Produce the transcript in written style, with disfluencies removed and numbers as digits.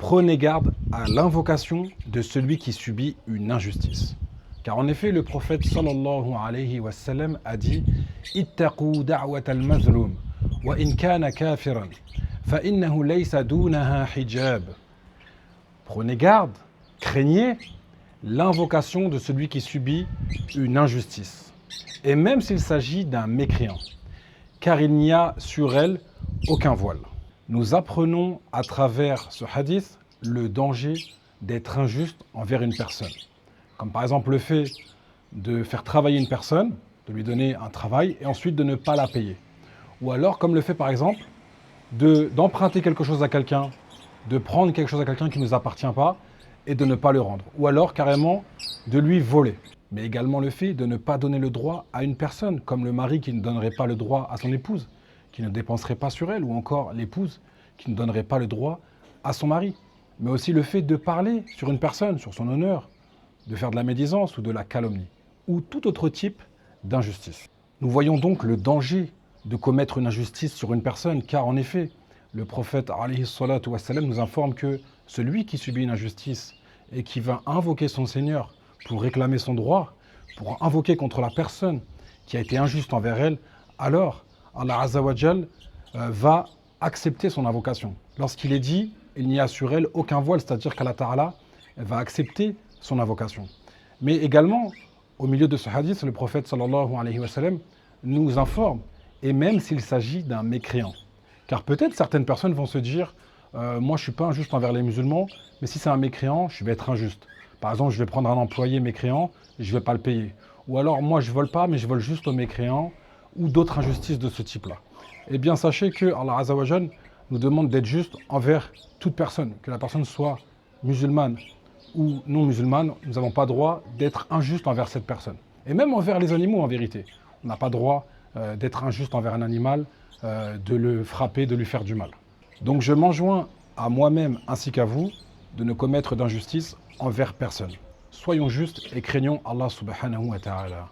Prenez garde à l'invocation de celui qui subit une injustice. Car en effet, le prophète sallallahu alayhi wa sallam a dit Ittaqu da'wat al-mazlum wa in kana kafiran fa innahu laysa dunaha hijab. Prenez garde, craignez l'invocation de celui qui subit une injustice. Et même s'il s'agit d'un mécréant, car il n'y a sur elle aucun voile. Nous apprenons à travers ce hadith le danger d'être injuste envers une personne. Comme par exemple le fait de faire travailler une personne, de lui donner un travail et ensuite de ne pas la payer. Ou alors comme le fait par exemple d'emprunter quelque chose à quelqu'un, de prendre quelque chose à quelqu'un qui ne nous appartient pas et de ne pas le rendre. Ou alors carrément de lui voler. Mais également le fait de ne pas donner le droit à une personne, comme le mari qui ne donnerait pas le droit à son épouse, qui ne dépenserait pas sur elle, ou encore l'épouse qui ne donnerait pas le droit à son mari. Mais aussi le fait de parler sur une personne, sur son honneur, de faire de la médisance ou de la calomnie, ou tout autre type d'injustice. Nous voyons donc le danger de commettre une injustice sur une personne, car en effet, le prophète alayhi salatu wassalam nous informe que celui qui subit une injustice et qui va invoquer son Seigneur pour réclamer son droit, pour invoquer contre la personne qui a été injuste envers elle, alors Allah Azza wa Jal va accepter son invocation. Lorsqu'il est dit, il n'y a sur elle aucun voile, c'est-à-dire qu'Allah Ta'ala va accepter son invocation. Mais également, au milieu de ce hadith, le prophète sallallahu alayhi wa sallam nous informe, et même s'il s'agit d'un mécréant. Car peut-être certaines personnes vont se dire, moi je ne suis pas injuste envers les musulmans, mais si c'est un mécréant, je vais être injuste. Par exemple, je vais prendre un employé mécréant, et je ne vais pas le payer. Ou alors, moi je ne vole pas, mais je vole juste aux mécréants, ou d'autres injustices de ce type-là. Eh bien, sachez que Allah Azza wa Jal nous demande d'être juste envers toute personne, que la personne soit musulmane ou non musulmane, nous n'avons pas droit d'être injuste envers cette personne. Et même envers les animaux en vérité. On n'a pas droit d'être injuste envers un animal, de le frapper, de lui faire du mal. Donc je m'enjoins à moi-même ainsi qu'à vous de ne commettre d'injustice envers personne. Soyons justes et craignons Allah subhanahu wa ta'ala.